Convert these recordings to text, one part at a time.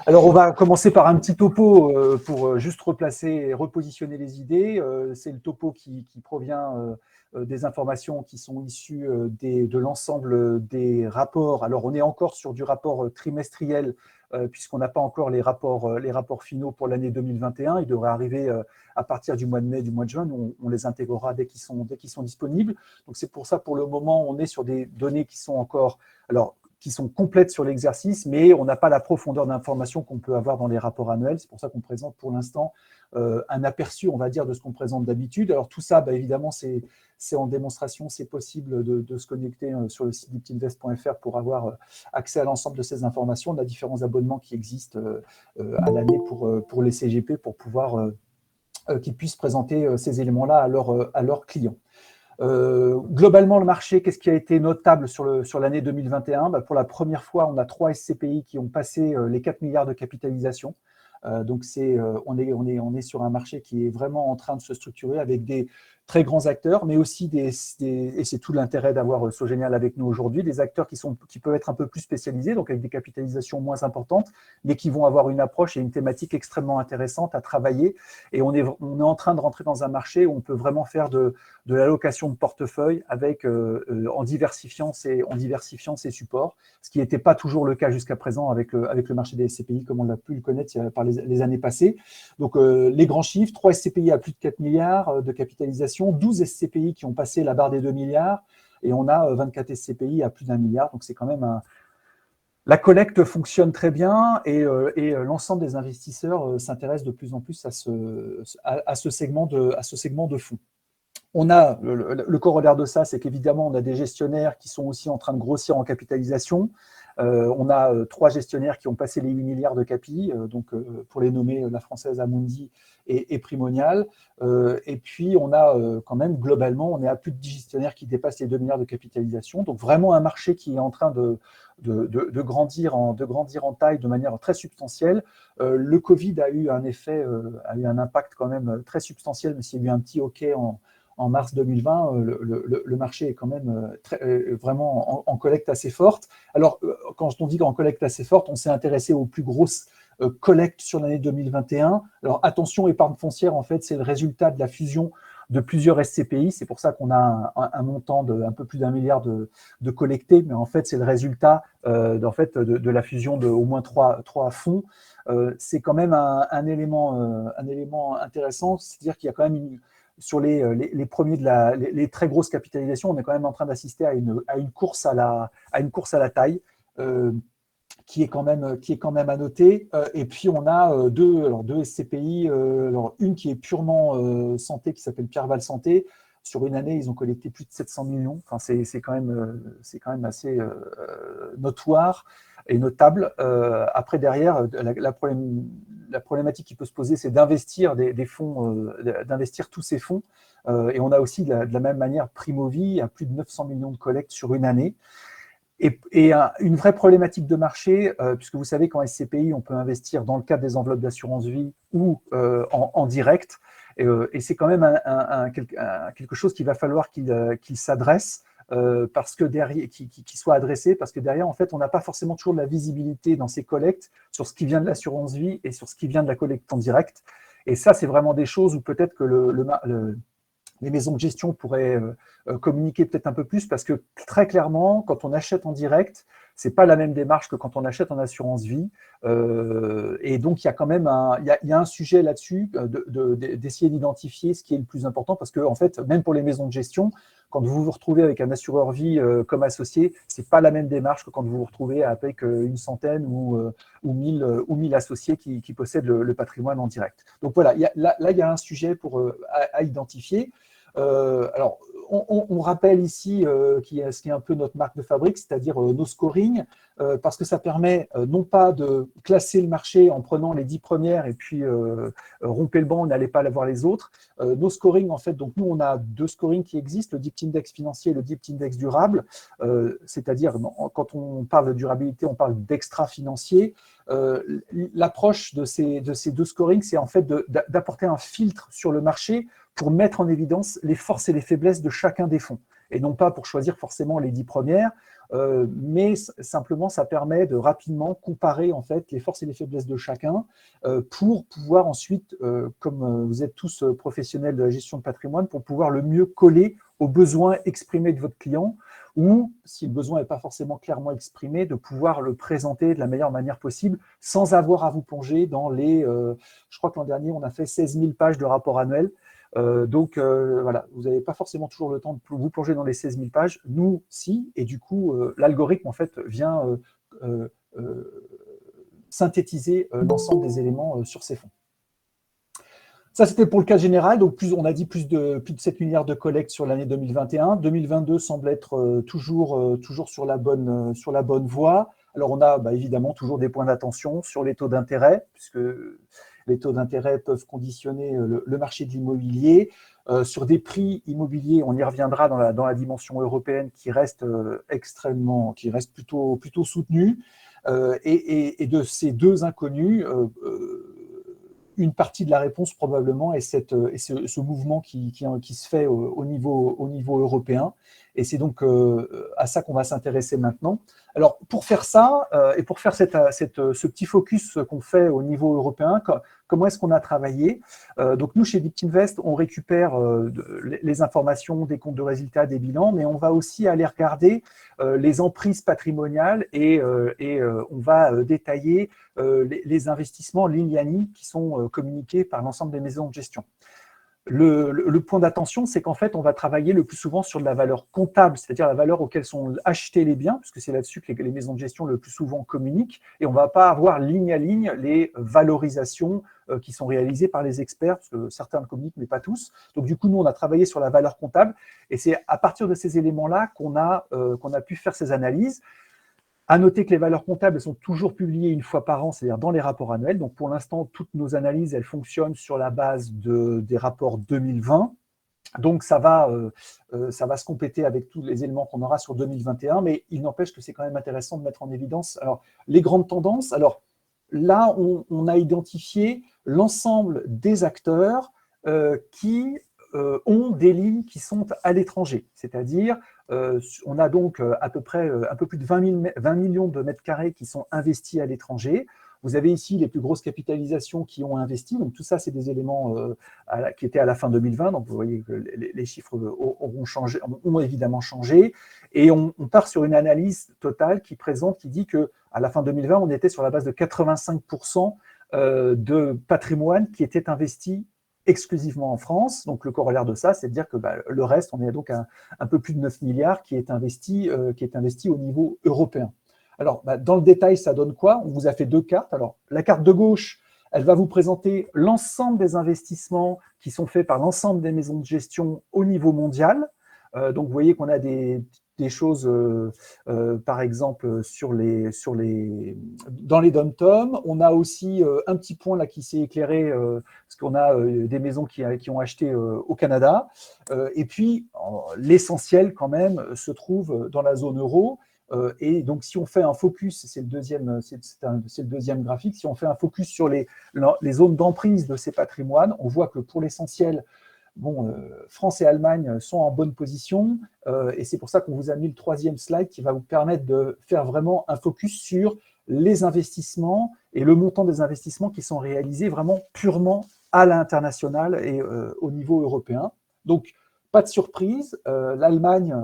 Alors, on va commencer par un petit topo pour juste replacer et repositionner les idées. C'est le topo qui provient des informations qui sont issues de l'ensemble des rapports. Alors, on est encore sur du rapport trimestriel puisqu'on n'a pas encore les rapports finaux pour l'année 2021. Ils devraient arriver à partir du mois de mai, du mois de juin. On les intégrera dès qu'ils sont disponibles. Donc, c'est pour ça, pour le moment, on est sur des données qui sont encore… Alors, qui sont complètes sur l'exercice, mais on n'a pas la profondeur d'information qu'on peut avoir dans les rapports annuels. C'est pour ça qu'on présente pour l'instant un aperçu, on va dire, de ce qu'on présente d'habitude. Alors tout ça, évidemment, c'est en démonstration, c'est possible de se connecter sur le site diptinvest.fr pour avoir accès à l'ensemble de ces informations. On a différents abonnements qui existent à l'année pour les CGP pour pouvoir qu'ils puissent présenter ces éléments-là à leurs clients. Globalement, le marché, qu'est-ce qui a été notable sur l'année 2021 ? Pour la première fois, on a 3 SCPI qui ont passé les 4 milliards de capitalisation. Donc, on est sur un marché qui est vraiment en train de se structurer avec des très grands acteurs, mais aussi et c'est tout l'intérêt d'avoir Sogenial avec nous aujourd'hui, des acteurs qui peuvent être un peu plus spécialisés, donc avec des capitalisations moins importantes, mais qui vont avoir une approche et une thématique extrêmement intéressante à travailler. Et on est en train de rentrer dans un marché où on peut vraiment faire de l'allocation de portefeuille avec, en diversifiant ses supports, ce qui n'était pas toujours le cas jusqu'à présent avec le marché des SCPI, comme on l'a pu le connaître par les années passées. Donc, les grands chiffres, 3 SCPI à plus de 4 milliards de capitalisation, 12 SCPI qui ont passé la barre des 2 milliards, et on a 24 SCPI à plus d'1 milliard. Donc, c'est quand même la collecte fonctionne très bien et l'ensemble des investisseurs s'intéressent de plus en plus à ce segment de fonds. On a le corollaire de ça, c'est qu'évidemment, on a des gestionnaires qui sont aussi en train de grossir en capitalisation. On a 3 gestionnaires qui ont passé les 8 milliards de capi, donc pour les nommer la française Amundi et Primonial. Et puis, on a quand même, globalement, on est à plus de 10 gestionnaires qui dépassent les 2 milliards de capitalisation. Donc, vraiment un marché qui est en train de grandir en taille de manière très substantielle. Le Covid a eu un effet, a eu un impact quand même très substantiel, mais s'il y a eu un petit hockey en mars 2020, le marché est quand même vraiment en collecte assez forte. Alors, quand on dit en collecte assez forte, on s'est intéressé aux plus grosses collectes sur l'année 2021. Alors, attention, épargne foncière, en fait, c'est le résultat de la fusion de plusieurs SCPI. C'est pour ça qu'on a un montant de un peu plus d'1 milliard de collectés, mais en fait, c'est le résultat de la fusion de au moins 3 fonds. C'est quand même un élément intéressant, c'est-à-dire qu'il y a quand même sur les premiers les très grosses capitalisations, on est quand même en train d'assister à une course à la taille qui est quand même à noter. Et puis on a deux SCPI, une qui est purement santé, qui s'appelle Pierreval Santé. Sur une année, ils ont collecté plus de 700 millions. Enfin, c'est quand même assez notoire et notable. Après, derrière, la problématique qui peut se poser, c'est d'investir des fonds, d'investir tous ces fonds. Et on a aussi, de la même manière, Primovie, à plus de 900 millions de collectes sur une année. Et une vraie problématique de marché, puisque vous savez qu'en SCPI, on peut investir dans le cadre des enveloppes d'assurance vie ou en direct. Et c'est quand même quelque chose qu'il va falloir qu'il s'adresse, parce que derrière, qu'il soit adressé, parce que derrière, en fait, on n'a pas forcément toujours de la visibilité dans ces collectes sur ce qui vient de l'assurance vie et sur ce qui vient de la collecte en direct. Et ça, c'est vraiment des choses où peut-être que les maisons de gestion pourraient communiquer peut-être un peu plus, parce que très clairement, quand on achète en direct, c'est pas la même démarche que quand on achète en assurance vie. Et donc, il y a quand même un sujet là-dessus d'essayer d'identifier ce qui est le plus important, parce que en fait, même pour les maisons de gestion, quand vous vous retrouvez avec un assureur vie comme associé, c'est pas la même démarche que quand vous vous retrouvez avec une centaine ou 1000 associés qui possèdent le patrimoine en direct. Donc voilà, là, il y a un sujet à identifier. Alors, on rappelle ici ce qui est un peu notre marque de fabrique, c'est-à-dire nos scorings, parce que ça permet non pas de classer le marché en prenant les 10 premières et puis rompez le banc, n'allez pas voir les autres. Nos scorings, en fait, donc nous, on a 2 scorings qui existent, le DIPT-Index financier et le DIPT-Index durable, c'est-à-dire quand on parle de durabilité, on parle d'extra-financier. L'approche de ces 2 scorings, c'est en fait d'apporter un filtre sur le marché pour mettre en évidence les forces et les faiblesses de chacun des fonds, et non pas pour choisir forcément les 10 premières. mais simplement, ça permet de rapidement comparer en fait les forces et les faiblesses de chacun pour pouvoir ensuite, comme vous êtes tous professionnels de la gestion de patrimoine, pour pouvoir le mieux coller aux besoins exprimés de votre client, ou, si le besoin n'est pas forcément clairement exprimé, de pouvoir le présenter de la meilleure manière possible sans avoir à vous plonger dans les… je crois que l'an dernier, on a fait 16 000 pages de rapport annuel. Voilà, vous n'avez pas forcément toujours le temps de vous plonger dans les 16 000 pages. Nous, si, et du coup, l'algorithme, en fait, vient synthétiser l'ensemble des éléments sur ces fonds. Ça, c'était pour le cas général. Donc, on a dit plus de 7 milliards de collectes sur l'année 2021. 2022 semble être toujours sur la bonne voie. Alors, on a évidemment toujours des points d'attention sur les taux d'intérêt, puisque les taux d'intérêt peuvent conditionner le marché de l'immobilier. Sur des prix immobiliers, on y reviendra dans la dimension européenne qui reste plutôt soutenue. Et de ces deux inconnus, une partie de la réponse probablement est ce mouvement qui se fait au niveau européen. Et c'est donc à ça qu'on va s'intéresser maintenant. Alors, pour faire ça, et pour faire ce petit focus qu'on fait au niveau européen, comment est-ce qu'on a travaillé? Donc, nous, chez Biptinvest, on récupère les informations des comptes de résultats, des bilans, mais on va aussi aller regarder les emprises patrimoniales et on va détailler les investissements Lignani qui sont communiqués par l'ensemble des maisons de gestion. Le point d'attention, c'est qu'en fait, on va travailler le plus souvent sur de la valeur comptable, c'est-à-dire la valeur auquel sont achetés les biens, puisque c'est là-dessus que les maisons de gestion le plus souvent communiquent, et on ne va pas avoir ligne à ligne les valorisations qui sont réalisées par les experts, parce que certains le communiquent, mais pas tous. Donc du coup, nous, on a travaillé sur la valeur comptable, et c'est à partir de ces éléments-là qu'on a pu faire ces analyses. À noter que les valeurs comptables sont toujours publiées une fois par an, c'est-à-dire dans les rapports annuels. Donc, pour l'instant, toutes nos analyses, elles fonctionnent sur la base des rapports 2020. Donc, ça va se compléter avec tous les éléments qu'on aura sur 2021, mais il n'empêche que c'est quand même intéressant de mettre en évidence les grandes tendances. Alors, là, on a identifié l'ensemble des acteurs qui ont des lignes qui sont à l'étranger, c'est-à-dire on a donc à peu près un peu plus de 20 millions de mètres carrés qui sont investis à l'étranger. Vous avez ici les plus grosses capitalisations qui ont investi. Donc, tout ça, c'est des éléments qui étaient à la fin 2020. Donc, vous voyez que les chiffres ont évidemment changé. Et on part sur une analyse totale qui dit qu'à la fin 2020, on était sur la base de 85% de patrimoine qui était investi exclusivement en France. Donc, le corollaire de ça, c'est de dire que le reste, on est donc à un peu plus de 9 milliards qui est investi au niveau européen. Alors, dans le détail, ça donne quoi? On vous a fait deux cartes. Alors, la carte de gauche, elle va vous présenter l'ensemble des investissements qui sont faits par l'ensemble des maisons de gestion au niveau mondial. Donc, vous voyez qu'on a des choses, par exemple, dans les dom-toms. On a aussi un petit point là qui s'est éclairé, parce qu'on a des maisons qui ont acheté au Canada. Et puis, l'essentiel, quand même, se trouve dans la zone euro. Et donc, si on fait un focus, c'est le deuxième graphique, si on fait un focus sur les zones d'emprise de ces patrimoines, on voit que pour l'essentiel, France et Allemagne sont en bonne position, et c'est pour ça qu'on vous a mis le troisième slide qui va vous permettre de faire vraiment un focus sur les investissements et le montant des investissements qui sont réalisés vraiment purement à l'international et au niveau européen. Donc, pas de surprise, l'Allemagne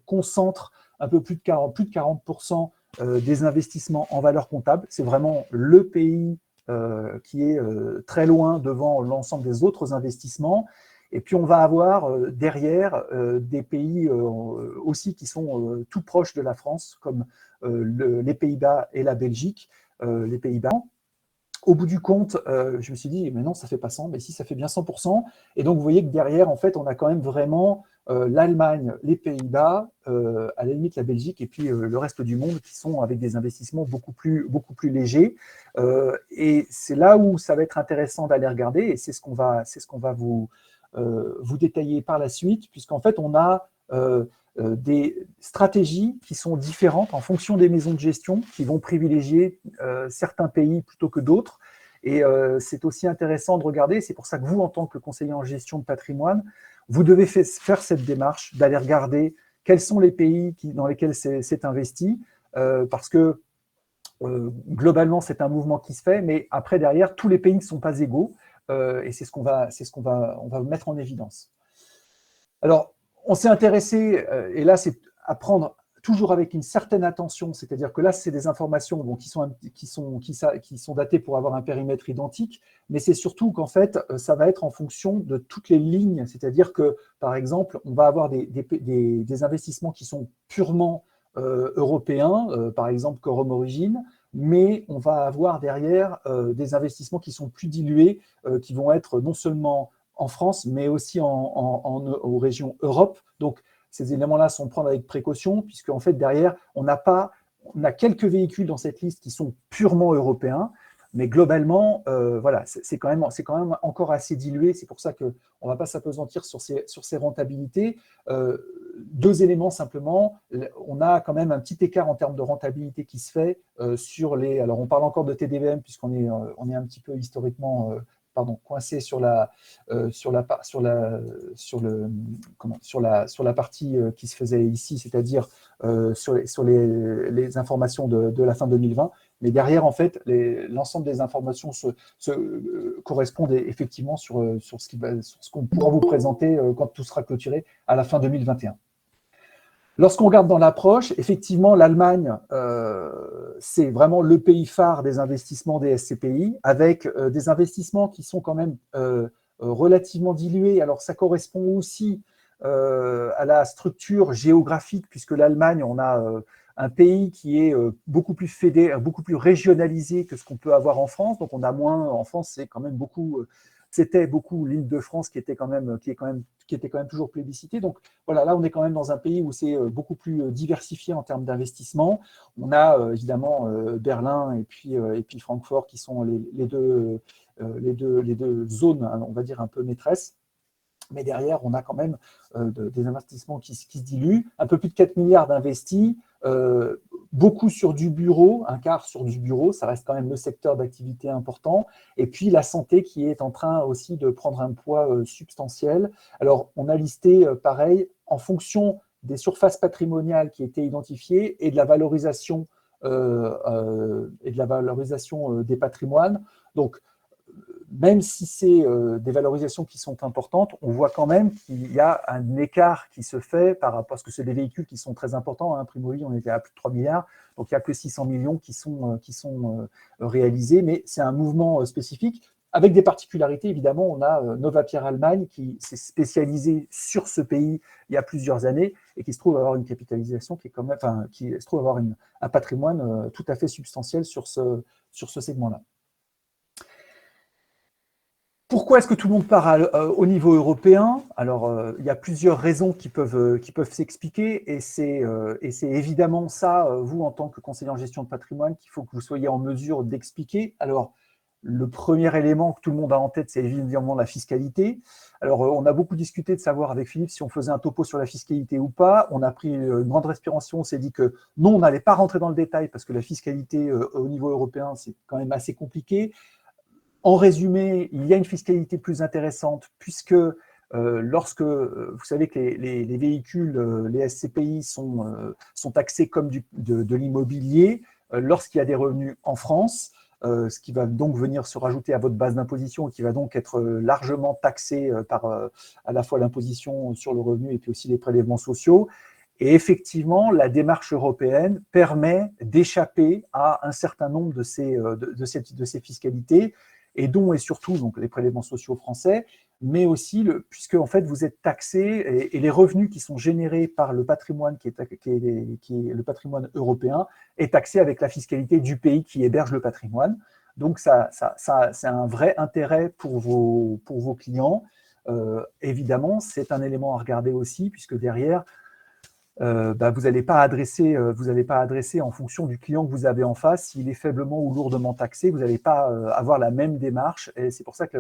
concentre un peu plus de 40% des investissements en valeur comptable. C'est vraiment le pays qui est très loin devant l'ensemble des autres investissements. Et puis, on va avoir derrière des pays aussi qui sont tout proches de la France, comme les Pays-Bas et la Belgique. Les Pays-Bas. Au bout du compte, je me suis dit, mais non, ça ne fait pas 100, mais si, ça fait bien 100%. Et donc, vous voyez que derrière, en fait, on a quand même vraiment l'Allemagne, les Pays-Bas, à la limite la Belgique, et puis le reste du monde qui sont avec des investissements beaucoup plus légers. Et c'est là où ça va être intéressant d'aller regarder, et c'est ce qu'on va vous détailler par la suite, puisqu'en fait, on a des stratégies qui sont différentes en fonction des maisons de gestion, qui vont privilégier certains pays plutôt que d'autres. Et c'est aussi intéressant de regarder, c'est pour ça que vous, en tant que conseiller en gestion de patrimoine, vous devez faire cette démarche d'aller regarder quels sont les pays dans lesquels c'est investi, parce que globalement, c'est un mouvement qui se fait, mais après, derrière, tous les pays ne sont pas égaux, et c'est ce qu'on va mettre en évidence. Alors, on s'est intéressé, et là, c'est à prendre toujours avec une certaine attention, c'est-à-dire que là, c'est des informations qui sont datées pour avoir un périmètre identique, mais c'est surtout qu'en fait, ça va être en fonction de toutes les lignes, c'est-à-dire que, par exemple, on va avoir des investissements qui sont purement européens, par exemple Quorum Origin, mais on va avoir derrière des investissements qui sont plus dilués, qui vont être non seulement en France, mais aussi aux régions Europe. Donc, ces éléments-là sont prendre avec précaution, puisque en fait, derrière, on a quelques véhicules dans cette liste qui sont purement européens, mais globalement, voilà, c'est quand même encore assez dilué. C'est pour ça qu'on ne va pas s'apesantir sur ces rentabilités. Deux éléments simplement. On a quand même un petit écart en termes de rentabilité qui se fait sur les. Alors, on parle encore de TDVM, puisqu'on est un petit peu historiquement coincé sur la partie qui se faisait ici, c'est-à-dire sur les informations de la fin 2020. Mais derrière, en fait, l'ensemble des informations correspondent effectivement sur ce qu'on pourra vous présenter quand tout sera clôturé à la fin 2021. Lorsqu'on regarde dans l'approche, effectivement, l'Allemagne, c'est vraiment le pays phare des investissements des SCPI, avec des investissements qui sont quand même relativement dilués. Alors, ça correspond aussi à la structure géographique, puisque l'Allemagne, on a un pays qui est beaucoup plus régionalisé que ce qu'on peut avoir en France. Donc, on a moins, en France, c'était beaucoup l'Île-de-France qui était quand même toujours plébiscité. Donc voilà, là on est quand même dans un pays où c'est beaucoup plus diversifié en termes d'investissement. On a évidemment Berlin et puis Francfort qui sont les deux zones, hein, on va dire un peu maîtresses. Mais derrière, on a quand même des investissements qui se diluent. Un peu plus de 4 milliards d'investis, beaucoup sur du bureau, un quart sur du bureau, ça reste quand même le secteur d'activité important. Et puis la santé qui est en train aussi de prendre un poids substantiel. Alors, on a listé, pareil, en fonction des surfaces patrimoniales qui étaient identifiées et de la valorisation, des patrimoines. Donc, même si c'est des valorisations qui sont importantes, on voit quand même qu'il y a un écart qui se fait par rapport, parce que c'est des véhicules qui sont très importants. Hein. Primoly, on était à plus de 3 milliards, donc il n'y a que 600 millions qui sont réalisés, mais c'est un mouvement spécifique. Avec des particularités, évidemment, on a Novapierre Allemagne qui s'est spécialisé sur ce pays il y a plusieurs années et qui se trouve avoir une capitalisation qui est quand même, qui se trouve avoir un patrimoine tout à fait substantiel sur ce segment-là. Pourquoi est-ce que tout le monde part au niveau européen? Alors, il y a plusieurs raisons qui peuvent s'expliquer, et c'est évidemment ça, vous, en tant que conseiller en gestion de patrimoine, qu'il faut que vous soyez en mesure d'expliquer. Alors, le premier élément que tout le monde a en tête, c'est évidemment la fiscalité. Alors, on a beaucoup discuté de savoir avec Philippe si on faisait un topo sur la fiscalité ou pas. On a pris une grande respiration, on s'est dit que non, on n'allait pas rentrer dans le détail, parce que la fiscalité au niveau européen, c'est quand même assez compliqué. En résumé, il y a une fiscalité plus intéressante puisque lorsque vous savez que les véhicules, les SCPI sont taxés comme de l'immobilier, lorsqu'il y a des revenus en France, ce qui va donc venir se rajouter à votre base d'imposition et qui va donc être largement taxé par à la fois l'imposition sur le revenu et puis aussi les prélèvements sociaux. Et effectivement, la démarche européenne permet d'échapper à un certain nombre de ces fiscalités, et dont et surtout donc, les prélèvements sociaux français, mais aussi puisque en fait, vous êtes taxé, et les revenus qui sont générés par le patrimoine qui est le patrimoine européen est taxé avec la fiscalité du pays qui héberge le patrimoine. Donc, c'est un vrai intérêt pour vos clients. Évidemment, c'est un élément à regarder aussi, puisque derrière, vous n'allez pas adresser en fonction du client que vous avez en face. S'il est faiblement ou lourdement taxé, vous n'allez pas avoir la même démarche. Et c'est pour ça que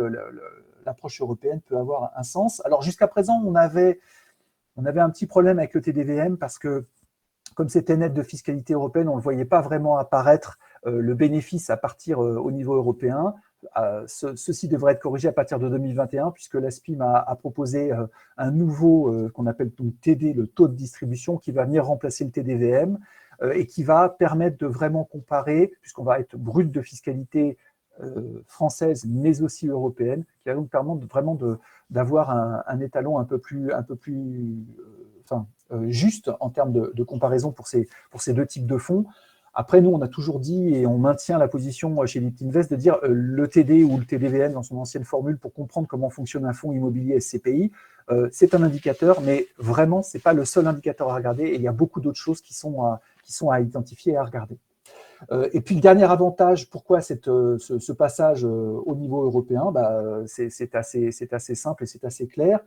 l'approche européenne peut avoir un sens. Alors, jusqu'à présent, on avait un petit problème avec le TDVM parce que, comme c'était net de fiscalité européenne, on ne voyait pas vraiment apparaître le bénéfice à partir au niveau européen. ceci devrait être corrigé à partir de 2021, puisque l'ASPIM a proposé un nouveau qu'on appelle donc TD, le taux de distribution, qui va venir remplacer le TDVM et qui va permettre de vraiment comparer, puisqu'on va être brut de fiscalité française, mais aussi européenne, qui va donc permettre vraiment d'avoir un étalon un peu plus juste en termes de comparaison pour ces deux types de fonds. Après, nous, on a toujours dit, et on maintient la position chez Liptinvest, de dire le TD ou le TDVN dans son ancienne formule pour comprendre comment fonctionne un fonds immobilier SCPI, c'est un indicateur, mais vraiment, ce n'est pas le seul indicateur à regarder, et il y a beaucoup d'autres choses qui sont à identifier et à regarder. Et puis, le dernier avantage, pourquoi ce passage au niveau européen, c'est assez simple et c'est assez clair.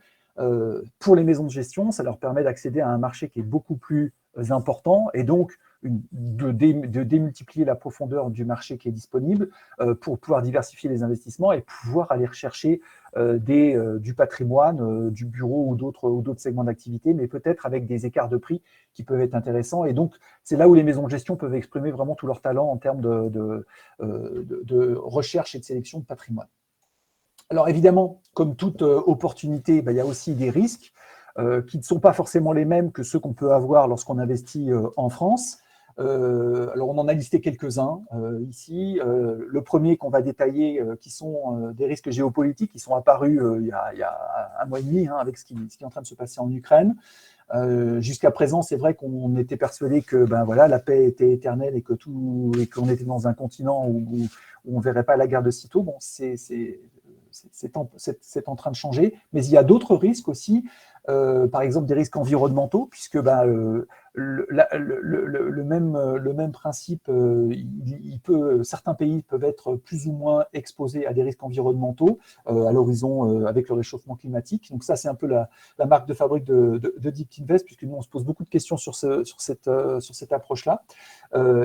Pour les maisons de gestion, ça leur permet d'accéder à un marché qui est beaucoup plus important et donc de démultiplier la profondeur du marché qui est disponible pour pouvoir diversifier les investissements et pouvoir aller rechercher du patrimoine, du bureau ou d'autres segments d'activité, mais peut-être avec des écarts de prix qui peuvent être intéressants. Et donc, c'est là où les maisons de gestion peuvent exprimer vraiment tout leur talent en termes de recherche et de sélection de patrimoine. Alors évidemment, comme toute opportunité, il y a aussi des risques qui ne sont pas forcément les mêmes que ceux qu'on peut avoir lorsqu'on investit en France. Alors on en a listé quelques-uns ici. Le premier qu'on va détailler, qui sont des risques géopolitiques, qui sont apparus il y a un mois et demi avec ce qui est en train de se passer en Ukraine. Jusqu'à présent, c'est vrai qu'on était persuadé que la paix était éternelle et qu'on était dans un continent où on ne verrait pas la guerre de sitôt. Bon, c'est en train de changer, mais il y a d'autres risques aussi, par exemple des risques environnementaux, puisque le même principe, certains pays peuvent être plus ou moins exposés à des risques environnementaux à l'horizon avec le réchauffement climatique. Donc ça, c'est un peu la marque de fabrique de Liptinvest, puisque nous, on se pose beaucoup de questions sur cette approche-là.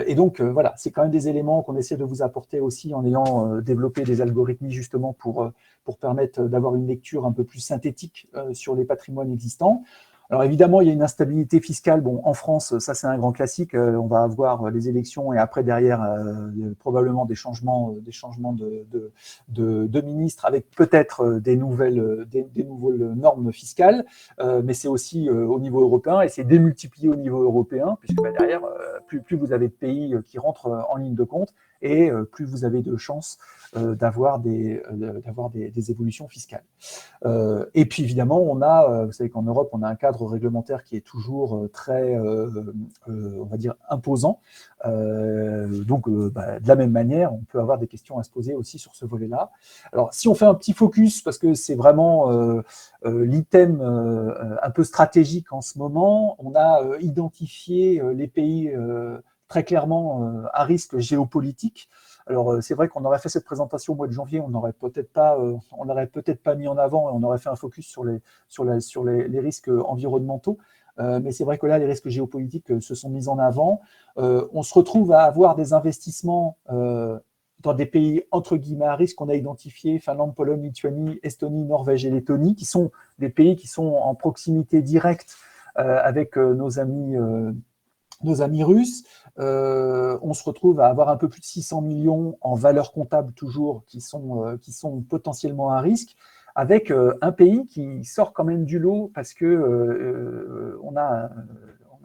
Et donc, voilà, c'est quand même des éléments qu'on essaie de vous apporter aussi en ayant développé des algorithmes justement pour permettre d'avoir une lecture un peu plus synthétique sur les patrimoines existants. Alors évidemment, il y a une instabilité fiscale. Bon, en France, ça c'est un grand classique. On va avoir les élections et après derrière probablement des changements de ministres avec peut-être des nouvelles normes fiscales. Mais c'est aussi au niveau européen et c'est démultiplié au niveau européen puisque derrière, plus vous avez de pays qui rentrent en ligne de compte et plus vous avez de chances d'avoir des évolutions fiscales. Et puis évidemment, vous savez qu'en Europe, on a un cadre réglementaire qui est toujours très, on va dire, imposant. Donc, de la même manière, on peut avoir des questions à se poser aussi sur ce volet-là. Alors, si on fait un petit focus, parce que c'est vraiment l'item un peu stratégique en ce moment, on a identifié les pays très clairement à risque géopolitique. Alors, c'est vrai qu'on aurait fait cette présentation au mois de janvier, on l'aurait peut-être pas mis en avant et on aurait fait un focus sur les risques environnementaux. Mais c'est vrai que là, les risques géopolitiques se sont mis en avant. On se retrouve à avoir des investissements dans des pays entre guillemets à risque qu'on a identifiés, Finlande, Pologne, Lituanie, Estonie, Norvège et Lettonie, qui sont des pays qui sont en proximité directe avec nos amis russes. On se retrouve à avoir un peu plus de 600 millions en valeur comptable toujours qui sont potentiellement à risque, avec un pays qui sort quand même du lot parce que on a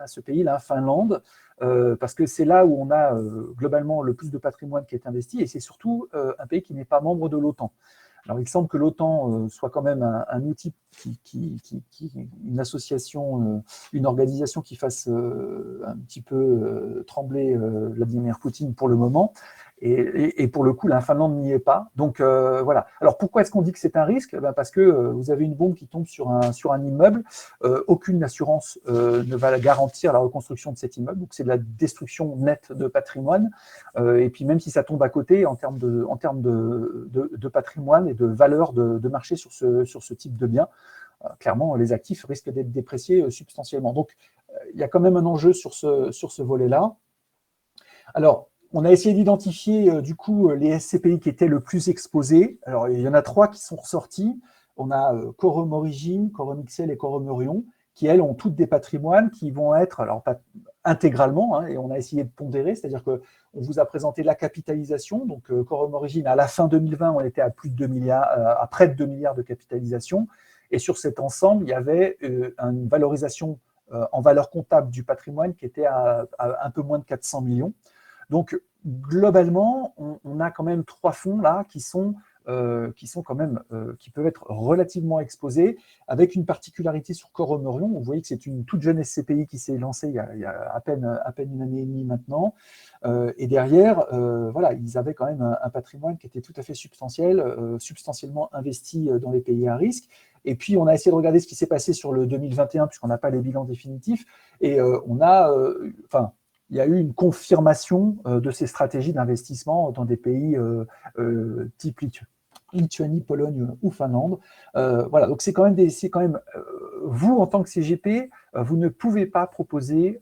ce pays-là, Finlande, parce que c'est là où on a globalement le plus de patrimoine qui est investi et c'est surtout un pays qui n'est pas membre de l'OTAN. Alors, il semble que l'OTAN soit quand même un outil, une association, une organisation qui fasse un petit peu trembler Vladimir Poutine pour le moment. Et pour le coup, la Finlande n'y est pas. Donc, voilà. Alors, pourquoi est-ce qu'on dit que c'est un risque ? Parce que vous avez une bombe qui tombe sur un immeuble. Aucune assurance ne va garantir la reconstruction de cet immeuble. Donc, c'est de la destruction nette de patrimoine. Et puis, même si ça tombe à côté, en termes de patrimoine et de valeur de marché sur ce type de bien, clairement, les actifs risquent d'être dépréciés substantiellement. Donc, il y a quand même un enjeu sur ce volet-là. Alors, on a essayé d'identifier du coup les SCPI qui étaient le plus exposés. Alors, il y en a 3 qui sont ressortis. On a Quorum Origine, Quorum XL et Quorum Orion, qui, elles, ont toutes des patrimoines qui vont être, alors intégralement, hein, et on a essayé de pondérer, c'est-à-dire qu'on vous a présenté la capitalisation, donc Quorum Origin, à la fin 2020, on était à plus de 2 milliards, à près de 2 milliards de capitalisation, et sur cet ensemble, il y avait une valorisation en valeur comptable du patrimoine qui était à un peu moins de 400 millions. Donc, globalement, on a quand même 3 fonds là qui sont quand même, qui peuvent être relativement exposés, avec une particularité sur Quorum Orion. Vous voyez que c'est une toute jeune SCPI qui s'est lancée il y a à peine une année et demie maintenant. Et derrière, voilà, ils avaient quand même un patrimoine qui était tout à fait substantiel, substantiellement investi dans les pays à risque. Et puis, on a essayé de regarder ce qui s'est passé sur le 2021, puisqu'on n'a pas les bilans définitifs. Et il y a eu une confirmation de ces stratégies d'investissement dans des pays type Lituanie, Pologne ou Finlande. Voilà, donc c'est quand même vous, en tant que CGP, vous ne pouvez pas proposer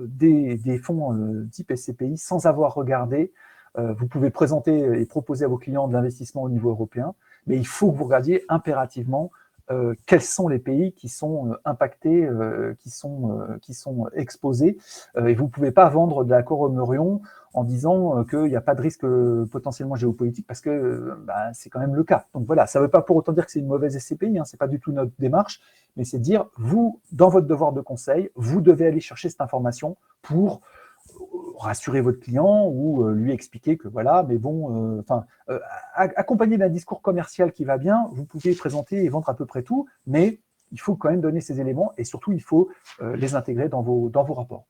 des fonds type SCPI sans avoir regardé. Vous pouvez présenter et proposer à vos clients de l'investissement au niveau européen, mais il faut que vous regardiez impérativement quels sont les pays qui sont impactés, qui sont exposés. Et vous ne pouvez pas vendre de la Quorum Orion en disant qu'il n'y a pas de risque potentiellement géopolitique, parce que c'est quand même le cas. Donc voilà, ça ne veut pas pour autant dire que c'est une mauvaise SCPI, hein, ce n'est pas du tout notre démarche, mais c'est dire, vous, dans votre devoir de conseil, vous devez aller chercher cette information pour rassurer votre client ou lui expliquer que voilà, mais bon, accompagné d'un discours commercial qui va bien, vous pouvez présenter et vendre à peu près tout, mais il faut quand même donner ces éléments et surtout, il faut les intégrer dans vos rapports.